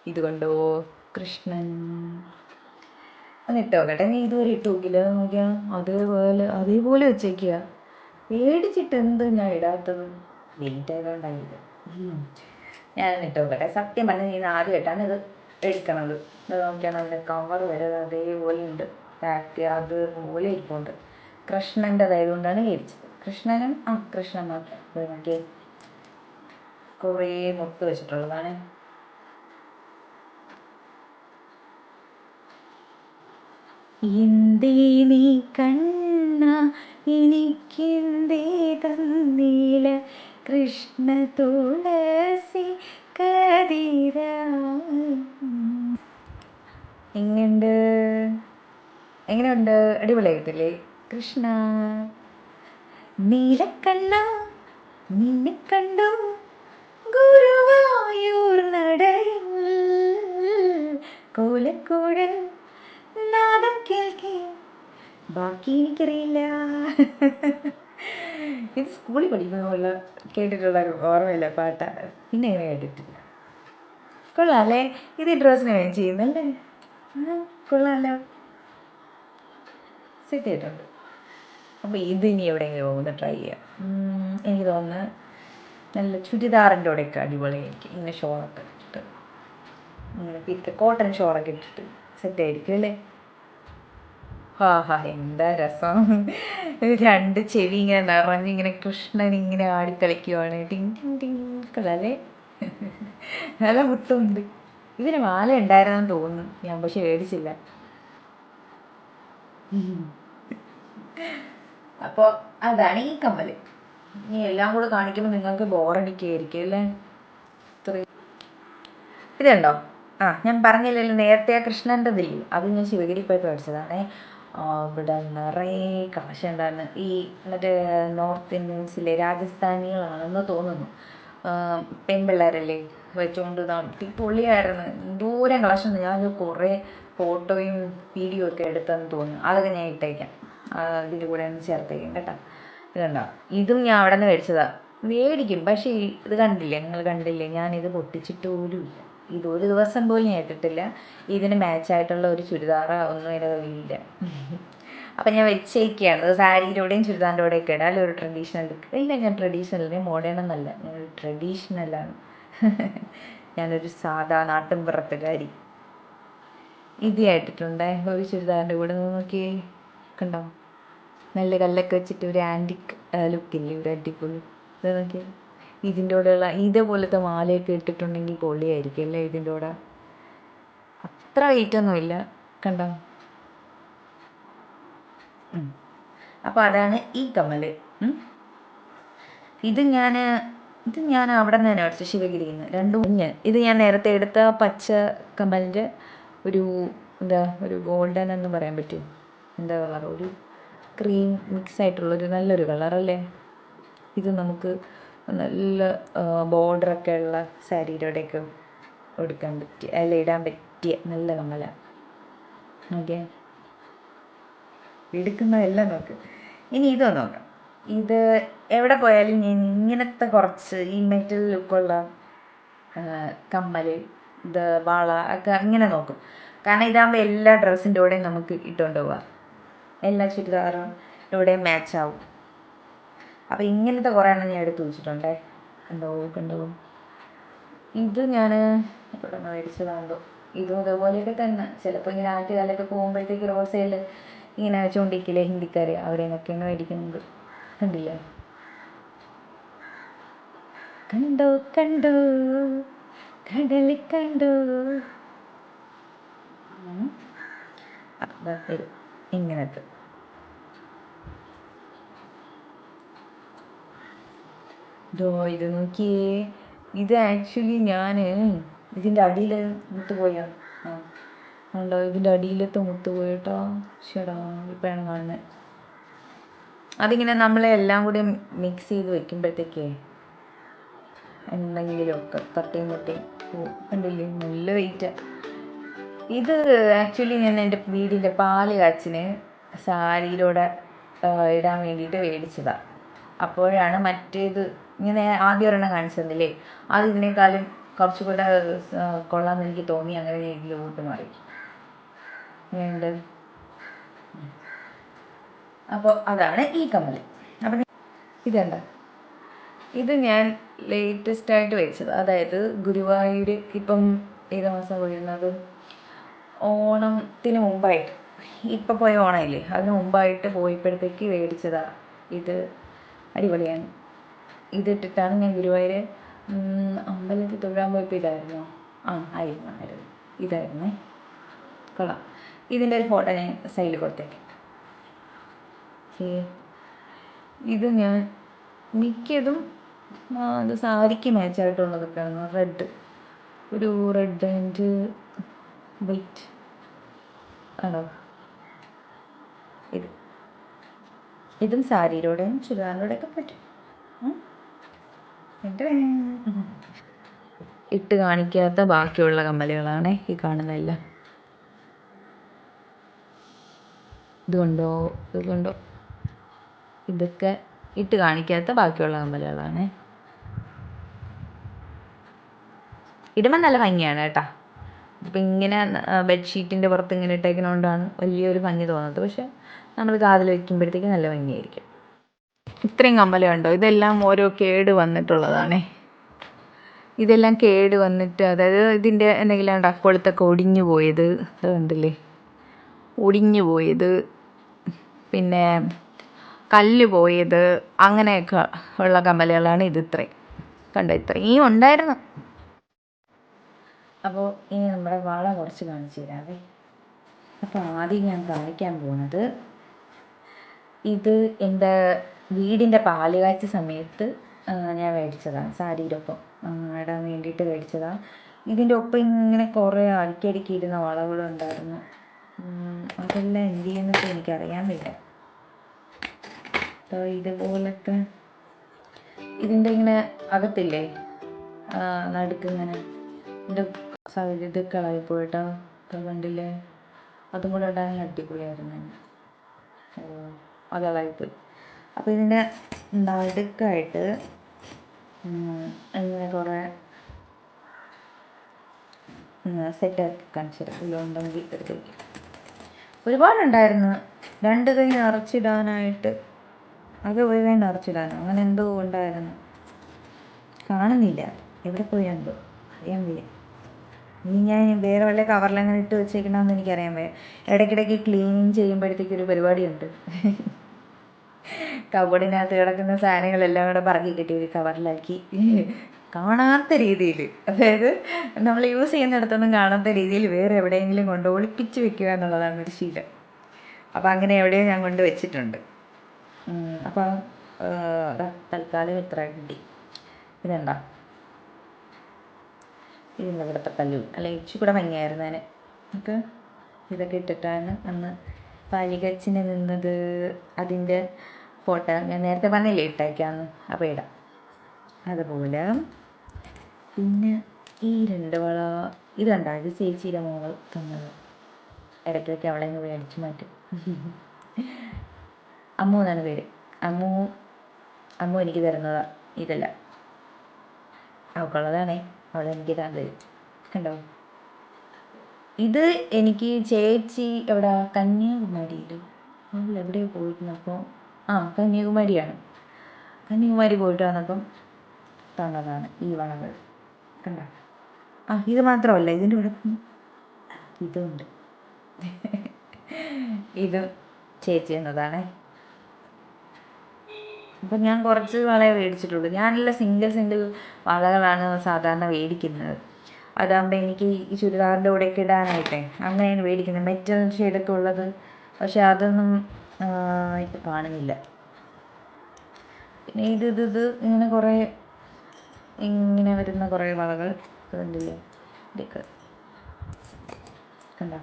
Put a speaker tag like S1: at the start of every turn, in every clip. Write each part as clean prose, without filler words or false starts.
S1: ഇതുകൊണ്ടോ കൃഷ്ണൻ എന്നിട്ട് നോക്കട്ടെ. നീ ഇതുവരെ ഇട്ട് നോക്കില്ല. നോക്കിയാ അതേപോലെ വെച്ചേക്കുക. പേടിച്ചിട്ട് എന്ത് ഞാൻ ഇടാത്തത്? ലേറ്റ് ആയതുകൊണ്ടായില്ല. ഞാൻ ഇട്ട് നോക്കട്ടെ. സത്യം പറഞ്ഞാൽ നീ ആദ്യമായിട്ടാണ് ഇത് എടുക്കണത്. ഇത് നോക്കിയാണ് അതിൻ്റെ കവർ വരെ അതേപോലെ ഉണ്ട്. ബാക്ക് അതുപോലെ ഇരിപ്പുണ്ട്. കൃഷ്ണൻ്റെതായതുകൊണ്ടാണ് മേടിച്ചത്. കൃഷ്ണനും കൃഷ്ണൻ മാത്രം നോക്കിയേ. കുറേ മുത്ത് വെച്ചിട്ടുള്ളതാണ്. എന്തേ നീ കണ്ണ എനിക്കെന്തേ തന്നില കൃഷ്ണ തുളസി കതിര. എങ്ങനെയുണ്ട്? എങ്ങനെയുണ്ട്? അടിപൊളിയായിട്ടില്ലേ? കൃഷ്ണ നീലക്കണ്ണ നിന്നെ കണ്ടു ഗുരുവായൂർ നടയിൽ കോലക്കൂട് നാദം കേൾക്കേ. ബാക്കി എനിക്കറിയില്ല. ഇത് സ്കൂളിൽ പഠിക്കുമ്പോൾ കേട്ടിട്ടുള്ള ഓർമ്മയില്ല പാട്ടാ. പിന്നെ എങ്ങനെ കേട്ടിട്ടില്ല. കൊള്ളാല്ലേ? ഇത് ഡ്രസ്സിന് വേണ്ടി ചെയ്യുന്നല്ലേ? കൊള്ളാമല്ലോ, സെറ്റ് ചെയ്തിട്ടുണ്ട്. അപ്പോൾ ഇത് ഇനി എവിടെയെങ്കിലും ഒന്ന് ട്രൈ ചെയ്യാം. എനിക്ക് തോന്നുന്നു നല്ല ചുരിദാറിൻ്റെ കൂടെയൊക്കെ അടിപൊളിയായിരിക്കും. ഇങ്ങനെ ഷോളൊക്കെ ഇട്ടിട്ട്, ഇങ്ങനെ കോട്ടൺ ഷോളൊക്കെ ഇട്ടിട്ട് സെറ്റ് ആയിരിക്കും അല്ലേ? എന്താ രസം. രണ്ട് ചെവി ഇങ്ങനെ നിറഞ്ഞിങ്ങനെ കൃഷ്ണൻ ഇങ്ങനെ ആടിക്കളിക്കുവാണ്. ടിങ് ടിങ് ടിങ്. കൊള്ളാല്ലേ? നല്ല മുത്തമുണ്ട്. ഇതിന് മാല ഉണ്ടായിരുന്നെന്ന് തോന്നുന്നു ഞാൻ, പക്ഷെ മേടിച്ചില്ല. അപ്പോൾ അതാണ് ഈ കമ്മൽ. ഇനി എല്ലാം കൂടെ കാണിക്കുമ്പോൾ നിങ്ങൾക്ക് ബോറടിക്കുകയായിരിക്കും അല്ലേ? ഇതുണ്ടോ? ഞാൻ പറഞ്ഞില്ലല്ലോ നേരത്തെ കൃഷ്ണൻ്റെതില്ലേ, അത് ഞാൻ ശിവഗിരി പോയപ്പോൾ മേടിച്ചതാണേ. ഇവിടെ നിറയെ കളക്ഷൻ ഉണ്ടായിരുന്നു. ഈ മറ്റേ നോർത്ത് ഇന്ത്യൻസിലെ രാജസ്ഥാനികളാണെന്ന് തോന്നുന്നു, പെൺപിള്ളേരല്ലേ വെച്ചുകൊണ്ട് നടത്തി. പൊള്ളിയായിരുന്നു. ദൂരം കളക്ഷൻ. ഞാൻ കുറേ ഫോട്ടോയും വീഡിയോ ഒക്കെ എടുത്തെന്ന് തോന്നുന്നു. അതൊക്കെ ഞാൻ ഇട്ടേക്കാം, ഇതിൻ്റെ കൂടെ ഒന്ന് ചേർത്തേക്കാം കേട്ടോ. ഇത് കണ്ടോ? ഇതും ഞാൻ അവിടെ നിന്ന് മേടിച്ചതാണ്. മേടിക്കും, പക്ഷേ ഇത് കണ്ടില്ലേ, നിങ്ങൾ കണ്ടില്ലേ, ഞാനിത് പൊട്ടിച്ചിട്ട് പോലുമില്ല. ഇതൊരു ദിവസം പോലും ഞാൻ ഇട്ടിട്ടില്ല. ഇതിന് മാച്ചായിട്ടുള്ള ഒരു ചുരിദാറോ ഒന്നും എൻ്റെ കയ്യിലില്ല. അപ്പം ഞാൻ വെച്ചേക്കുകയാണ്. അത് സാരിയിലൂടെയും ചുരിദാറിൻ്റെ കൂടെയൊക്കെ ഇടാം. അല്ലെങ്കിൽ ഒരു ട്രഡീഷണൽ ലുക്ക്. ഇല്ല, ഞാൻ ട്രഡീഷണൽ മോഡേൺ എന്നല്ല, ഞാനൊരു ട്രഡീഷണലാണ്. ഞാനൊരു സാധാ നാട്ടിൻപുറത്തുകാരി. ഇത് ആയിട്ടിട്ടുണ്ട് ഒരു ചുരിദാറിൻ്റെ കൂടെ. നോക്കിയേ, കണ്ടോ? നല്ല കല്ലൊക്കെ വെച്ചിട്ട് ഒരു ആൻറ്റിക് ലുക്കില്ലേ, ഒരു അടിപൊളി. ഇത് നോക്കിയേ. ഇതിൻ്റെ കൂടെയുള്ള ഇതേപോലത്തെ മാലയൊക്കെ ഇട്ടിട്ടുണ്ടെങ്കിൽ പൊളിയായിരിക്കും അല്ലേ ഇതിൻ്റെ കൂടെ? അത്ര വെയിറ്റൊന്നുമില്ല, കണ്ടോ? അപ്പോൾ അതാണ് ഈ കമ്മൽ. ഇത് ഞാൻ അവിടെ നിന്ന് തന്നെ മേടിച്ചു, ശിവഗിരിയിൽ നിന്ന്. രണ്ടും ഇത് ഞാൻ നേരത്തെ എടുത്ത പച്ച കമ്മലിൻ്റെ ഒരു ഒരു ഗോൾഡൻ എന്ന് പറയാൻ പറ്റും. എന്താ കളർ? ഒരു ക്രീം മിക്സ് ആയിട്ടുള്ളൊരു നല്ലൊരു കളറല്ലേ ഇത്? നമുക്ക് നല്ല ബോർഡറൊക്കെ ഉള്ള സാരിയുടെയൊക്കെ എടുക്കാൻ പറ്റിയ, ഇടാൻ പറ്റിയ നല്ല കമ്മലാണ്. ഓക്കെ, എടുക്കുന്നതെല്ലാം നോക്ക്. ഇനി ഇതോ നോക്കാം. ഇത് എവിടെ പോയാലും ഞാൻ ഇങ്ങനത്തെ കുറച്ച് ഈ മെറ്റൽ ലുക്കുള്ള കമ്മൽ, ഇത് വള ഒക്കെ ഇങ്ങനെ നോക്കും. കാരണം ഇതാകുമ്പോൾ എല്ലാ ഡ്രസ്സിൻ്റെ കൂടെയും നമുക്ക് ഇട്ടുകൊണ്ട് പോവാം. എല്ലാ ചുരിദാറും ഇവിടെയും മാച്ചാവും. അപ്പോൾ ഇങ്ങനത്തെ കുറേ എണ്ണം ഞാൻ എടുത്ത് വെച്ചിട്ടുണ്ടേ. കണ്ടോ? ഇത് ഞാൻ ഇവിടെ മേടിച്ചതാണല്ലോ. ഇതും ഇതേപോലെയൊക്കെ തന്നെ. ചിലപ്പോൾ ഇങ്ങനെ ആറ്റുകാലൊക്കെ പോകുമ്പോഴത്തേക്ക് റോഡ് സൈഡിൽ ഇങ്ങനെ വെച്ചുകൊണ്ടിരിക്കില്ലേ ഹിന്ദിക്കാർ, അവിടെ നിന്നൊക്കെയാണ് മേടിക്കുന്നത്. കണ്ടില്ലേ? കണ്ടോ കടലിൽ കണ്ടോ. ഇങ്ങനത്തെ ഇത് നോക്കിയേ. ഇത് ആക്ച്വലി ഞാൻ ഇതിൻ്റെ അടിയിൽ മുത്ത് പോയാണ്. ഉണ്ടോ? ഇതിൻ്റെ അടിയിലത്തെ മുത്ത് പോയിട്ടോ. ശടാ, ഇപ്പോഴാണ് കാണുന്നത്. അതിങ്ങനെ നമ്മളെ എല്ലാം കൂടി മിക്സ് ചെയ്ത് വെക്കുമ്പോഴത്തേക്കേ എന്തെങ്കിലുമൊക്കെ തട്ടിയും മുട്ടിയും കണ്ടില്ലേ? നല്ല വെയിറ്റാണ്. ഇത് ആക്ച്വലി ഞാൻ എൻ്റെ വീടിൻ്റെ പാല് കാച്ചിന് സാരിയിലൂടെ ഇടാൻ വേണ്ടിയിട്ട് മേടിച്ചതാണ്. അപ്പോഴാണ് മറ്റേത് ഇങ്ങനെ ആദ്യം ഒരെണ്ണം കാണിച്ചു തന്നില്ലേ, അത് ഇതിനേക്കാളും കുറച്ചുകൂടെ കൊള്ളാമെന്ന് എനിക്ക് തോന്നി. അങ്ങനെ ഞാൻ ഇതിലോട്ട് മാറി. ഉണ്ട്. അപ്പോൾ അതാണ് ഈ കമ്മൽ. അപ്പം ഇതുണ്ട്, ഇത് ഞാൻ ലേറ്റസ്റ്റായിട്ട് മേടിച്ചത്. അതായത് ഗുരുവായൂർ ഇപ്പം ഏത് മാസം വരുന്നത്, ഓണത്തിന് മുമ്പായിട്ട്, ഇപ്പം പോയ ഓണമില്ലേ അതിന് മുമ്പായിട്ട് പോയപ്പോഴത്തേക്ക് മേടിച്ചതാണ്. ഇത് അടിപൊളിയാണ്. ഇതിട്ടിട്ടാണ് ഞാൻ ഗുരുവായൂർ അമ്പലത്തിൽ തൊഴാൻ പോയപ്പോൾ ഇതായിരുന്നോ? ആയിരുന്നു. ഇതായിരുന്നേ. കൊള്ളാം. ഇതിൻ്റെ ഒരു ഫോട്ടോ ഞാൻ സൈഡിൽ കൊടുത്തേക്കാം. ഇത് ഞാൻ മിക്കതും അത് സാരിക്ക് മാച്ചായിട്ടുള്ളതൊക്കെയാണ്. റെഡ്, ഒരു റെഡ് ആൻഡ് വൈറ്റ് ആണോ ഇത്. ഇതും സാരിയിലൂടെയും ചുരിദാറിലൂടെയൊക്കെ പറ്റും. ഇട്ട് കാണിക്കാത്ത ബാക്കിയുള്ള കമ്മലുകളാണ് ഈ കാണുന്നതെല്ലാം. ഇതുകൊണ്ടോ ഇതൊക്കെ ഇട്ട് കാണിക്കാത്ത ബാക്കിയുള്ള കമ്മലുകളാണ്. ഇടുമ്പോൾ നല്ല ഭംഗിയാണ് കേട്ടോ. ഇപ്പം ഇങ്ങനെ ബെഡ്ഷീറ്റിൻ്റെ പുറത്ത് ഇങ്ങനെ ഇട്ടേക്കുന്നതുകൊണ്ടാണ് വലിയൊരു ഭംഗി തോന്നുന്നത്. പക്ഷെ നമ്മൾ കാതിൽ വയ്ക്കുമ്പോഴത്തേക്ക് നല്ല ഭംഗിയായിരിക്കും. ഇത്രയും കമ്മല് കണ്ടോ, ഇതെല്ലാം ഓരോ കേട് വന്നിട്ടുള്ളതാണേ. ഇതെല്ലാം കേട് വന്നിട്ട്, അതായത് ഇതിൻ്റെ എന്തെങ്കിലും ഉണ്ടോ, കൊളുത്തൊക്കെ ഒടിഞ്ഞു പോയത് കണ്ടില്ലേ, ഒടിഞ്ഞു പോയത്, പിന്നെ കല്ല് പോയത്, അങ്ങനെയൊക്കെ ഉള്ള കമ്മലുകളാണ് ഇത്. ഇത്രയും കണ്ടോ, ഇത്രയും ഉണ്ടായിരുന്നു. അപ്പോൾ ഇനി നമ്മുടെ വള കുറച്ച് കാണിച്ചു തരാവേ. അപ്പോൾ ആദ്യം ഞാൻ കാണിക്കാൻ പോകുന്നത്, ഇത് എൻ്റെ വീടിൻ്റെ പാലുകാഴ്ച സമയത്ത് ഞാൻ മേടിച്ചതാണ്. സാരിയുടെ ഒപ്പം ഇടാൻ വേണ്ടിയിട്ട് മേടിച്ചതാണ്. ഇതിൻ്റെ ഒപ്പം ഇങ്ങനെ കുറേ അടുക്കിയിരുന്ന വളകളുണ്ടായിരുന്നു. അതെല്ലാം എന്ത് ചെയ്യുന്നൊക്കെ എനിക്കറിയാൻ വയ്യ. അപ്പോൾ ഇതുപോലത്തെ ഇതിൻ്റെ ഇങ്ങനെ അകത്തില്ലേ, നടുക്കിങ്ങനെ ഇതിൻ്റെ ഇത് കളയിപ്പോയിട്ടോ, കണ്ടില്ലേ, അതും കൂടെ ഇടാൻ അടിപൊളിയായിരുന്നു. അതായിപ്പോയി. അപ്പോൾ ഇതിൻ്റെ നടുക്കായിട്ട് ഇങ്ങനെ കുറേ സെറ്റാക്കി കാണിച്ചിട്ടുണ്ടെങ്കിൽ എടുത്ത് വയ്ക്കും. ഒരുപാടുണ്ടായിരുന്നു. 2 കൈ നിറച്ചിടാനായിട്ട്, അത് ഒരു കൈ നിറച്ചിടാനോ അങ്ങനെ എന്തോ ഉണ്ടായിരുന്നു. കാണുന്നില്ല, എവിടെ പോയാണ്ടോ അറിയാൻ വയ്യ. ഇനി ഞാൻ വേറെ വല്ല കവറിലങ്ങനെ ഇട്ട് വെച്ചേക്കണമെന്ന് എനിക്കറിയാൻ വയ്യ. ഇടയ്ക്കിടയ്ക്ക് ക്ലീനിങ് ചെയ്യുമ്പോഴത്തേക്കൊരു പരിപാടിയുണ്ട്. കബോർഡിനകത്ത് കിടക്കുന്ന സാധനങ്ങളെല്ലാം കൂടെ പറക്കി കെട്ടി ഒരു കവറിലാക്കി കാണാത്ത രീതിയിൽ, അതായത് നമ്മൾ യൂസ് ചെയ്യുന്നിടത്തൊന്നും കാണാത്ത രീതിയിൽ വേറെ എവിടെയെങ്കിലും കൊണ്ട് ഒളിപ്പിച്ച് വെക്കുക എന്നുള്ളതാണ് ഒരു ശീലം. അപ്പോൾ അങ്ങനെ എവിടെയോ ഞാൻ കൊണ്ട് വെച്ചിട്ടുണ്ട്. അപ്പോൾ തൽക്കാലം ഇത്ര കിട്ടി. ഇതെന്താ, ഇതിൻ്റെ ഇവിടുത്തെ കല്ലു അല്ലെങ്കിൽ ഇച്ചിരി കൂടെ ഭംഗിയായിരുന്നേനെ. നമുക്ക് ഇതൊക്കെ ഇട്ടിട്ടാണ് അന്ന് പാലികച്ചിന് നിന്നത്. അതിൻ്റെ ഫോട്ടോ ഞാൻ നേരത്തെ പറഞ്ഞില്ലേ ഇട്ടേക്കാന്ന്, അപ്പോൾ ഇടാം. അതുപോലെ പിന്നെ ഈ 2 വള ഇതുണ്ടോ, ഇത് ചേച്ചിയുടെ മോൾ തന്നത്. ഇടയ്ക്കിടയ്ക്ക് അവളെ നിന്ന് മേടിച്ച് മാറ്റും. അമ്മു എന്നാണ് പേര്. അമ്മു എനിക്ക് തരുന്നതാണ് ഇതല്ല, അവൾക്കുള്ളതാണേ, അവൾ എനിക്ക് തരും. കണ്ടോ, ഇത് എനിക്ക് ചേച്ചി എവിടെ, കന്യാകുമാരിയിൽ അവൾ എവിടെയോ പോയിരുന്നപ്പോൾ, കന്യാകുമാരിയാണ്. കന്യാകുമാരി പോയിട്ട് വന്നപ്പം തന്നതാണ് ഈ വളകൾ. കണ്ടോ, ഇത് മാത്രമല്ല, ഇതിൻ്റെ കൂടെ ഇതുണ്ട്. ഇത് ചേച്ചി എന്നതാണേ. അപ്പം ഞാൻ കുറച്ച് വളയെ മേടിച്ചിട്ടുള്ളൂ. ഞാനുള്ള സിംഗിൾ വളകളാണ് സാധാരണ മേടിക്കുന്നത്. അതാകുമ്പോൾ എനിക്ക് ഈ ചുരിദാറിൻ്റെ കൂടെയൊക്കെ ഇടാനായിട്ടേ അങ്ങനെയാണ് മേടിക്കുന്നത്, മെറ്റൽ ഷെയ്ഡൊക്കെ ഉള്ളത്. പക്ഷെ അതൊന്നും ഇപ്പം കാണുന്നില്ല. പിന്നെ ഇത് ഇങ്ങനെ കുറേ ഇങ്ങനെ വരുന്ന കുറേ വളകൾ കണ്ടില്ലേ, ഇതൊക്കെ കണ്ടോ.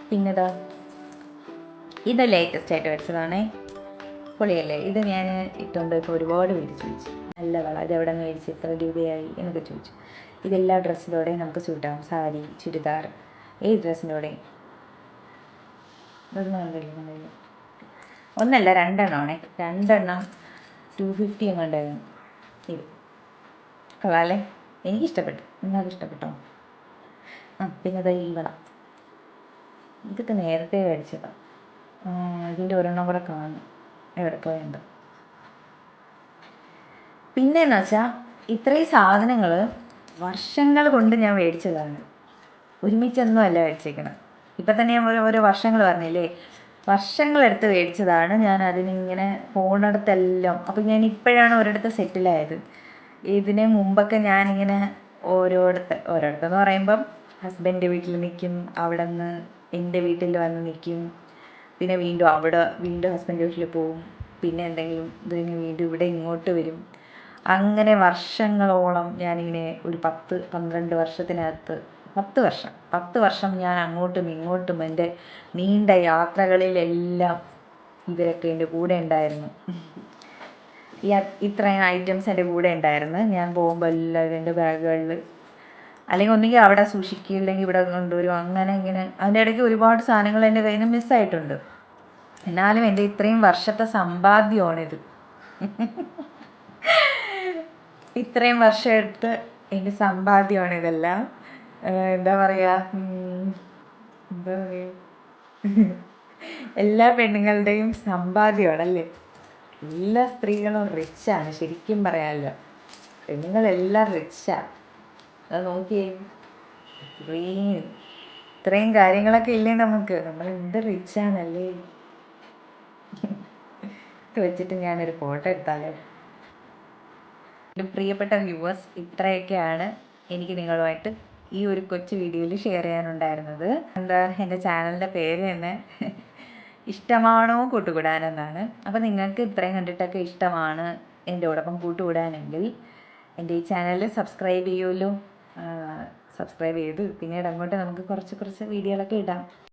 S1: പിന്നെതാ ഇത് ലേറ്റസ്റ്റായിട്ട് മേടിച്ചതാണേ, പൊളിയല്ലേ. ഇത് ഞാൻ ഇട്ടുകൊണ്ട് ഇപ്പോൾ ഒരുപാട് മേടിച്ച് വെച്ചു. നല്ല വള, ഇതെവിടെ നിന്ന് മേടിച്ച്, എത്ര രൂപയായി എന്നൊക്കെ ചോദിച്ചു. ഇതെല്ലാ ഡ്രസ്സിലൂടെയും നമുക്ക് സൂട്ടാവും. സാരി, ചുരിദാർ, ഏത് ഡ്രസ്സിലൂടെയും. ഇതൊന്നും കണ്ടില്ല, ഒന്നല്ല 2 എണ്ണമാണേ. 2 എണ്ണം 250 എങ്ങാണ്ടായിരുന്നു ഇത്. കൊള്ളാല്ലേ? എനിക്കിഷ്ടപ്പെട്ടു. നിങ്ങൾക്ക് ഇഷ്ടപ്പെട്ടോ? പിന്നെ ദാ ഇതൊക്കെ നേരത്തെ മേടിച്ചതാണ്. ഇതിൻ്റെ ഒരെണ്ണം കൂടെ കാണും. എവിടെ പോയുണ്ട്. പിന്നെയെന്ന് വെച്ചാൽ ഇത്രയും സാധനങ്ങൾ വർഷങ്ങൾ കൊണ്ട് ഞാൻ മേടിച്ചതാണ്. ഒരുമിച്ചൊന്നും അല്ല മേടിച്ചേക്കണത്. ഇപ്പം തന്നെ ഞാൻ ഓരോ വർഷങ്ങൾ പറഞ്ഞില്ലേ, വർഷങ്ങളെടുത്ത് മേടിച്ചതാണ്. ഞാൻ അതിനിങ്ങനെ പോണിടത്തെല്ലാം. അപ്പം ഞാൻ ഇപ്പോഴാണ് ഒരിടത്ത് സെറ്റിലായത്. ഇതിന് മുമ്പൊക്കെ ഞാനിങ്ങനെ ഓരോരുത്തെന്ന് പറയുമ്പം ഹസ്ബൻഡ് വീട്ടിൽ നിൽക്കും, അവിടെ നിന്ന് എൻ്റെ വീട്ടിൽ വന്ന് നിൽക്കും, പിന്നെ വീണ്ടും ഹസ്ബൻഡ് വീട്ടിൽ പോവും, പിന്നെ എന്തെങ്കിലും ഇതിന് വീണ്ടും ഇവിടെ ഇങ്ങോട്ട് വരും. അങ്ങനെ വർഷങ്ങളോളം ഞാനിങ്ങനെ ഒരു 10-12 വർഷത്തിനകത്ത് 10 വർഷം ഞാൻ അങ്ങോട്ടും ഇങ്ങോട്ടും എൻ്റെ നീണ്ട യാത്രകളിലെല്ലാം ഇവരൊക്കെ എൻ്റെ കൂടെ ഉണ്ടായിരുന്നു. ഇത്രയും ഐറ്റംസ് എൻ്റെ കൂടെ ഉണ്ടായിരുന്നു. ഞാൻ പോകുമ്പോൾ എല്ലാവരും എൻ്റെ ബാഗുകളിൽ അല്ലെങ്കിൽ ഒന്നുകിൽ അവിടെ സൂക്ഷിക്കും, ഇല്ലെങ്കിൽ ഇവിടെ കൊണ്ടുവരും. അങ്ങനെ ഇങ്ങനെ അതിൻ്റെ ഇടയ്ക്ക് ഒരുപാട് സാധനങ്ങൾ എൻ്റെ കയ്യിൽ നിന്ന് മിസ്സായിട്ടുണ്ട്. എന്നാലും എൻ്റെ ഇത്രയും വർഷത്തെ സമ്പാദ്യമാണിത്. ഇത്രയും വർഷം എടുത്ത് എൻ്റെ സമ്പാദ്യമാണ് ഇതെല്ലാം. എന്താ പറയുക, എല്ലാ പെണ്ണുങ്ങളുടെയും സമ്പാദ്യമാണല്ലേ. എല്ലാ സ്ത്രീകളും റിച്ചാണ് ശരിക്കും പറയാമല്ലോ. പെണ്ണുങ്ങളെല്ലാം റിച്ചാണ്. അത് നോക്കിയേ, ഇത്രയും കാര്യങ്ങളൊക്കെ ഇല്ലേ നമുക്ക്. നമ്മൾ എന്ത് റിച്ചാണല്ലേ. ഇത് വെച്ചിട്ട് ഞാനൊരു ഫോട്ടോ എടുത്താലോ. പ്രിയപ്പെട്ട വ്യൂവേഴ്സ്, ഇത്രയൊക്കെയാണ് എനിക്ക് നിങ്ങളുമായിട്ട് ഈ ഒരു കൊച്ചു വീഡിയോയിൽ ഷെയർ ചെയ്യാനുണ്ടായിരുന്നത്. എൻ്റെ ചാനലിൻ്റെ പേര് തന്നെ ഇഷ്ടമാണോ കൂട്ടുകൂടാനെന്നാണ്. അപ്പോൾ നിങ്ങൾക്ക് ഇത്രയും കണ്ടിട്ടൊക്കെ ഇഷ്ടമാണ് എൻ്റെ ഓടൊപ്പം കൂട്ടുകൂടാനെങ്കിൽ എൻ്റെ ഈ ചാനൽ സബ്സ്ക്രൈബ് ചെയ്യുമല്ലോ. സബ്സ്ക്രൈബ് ചെയ്ത് പിന്നീട് അങ്ങോട്ട് നമുക്ക് കുറച്ച് വീഡിയോകളൊക്കെ ഇടാം.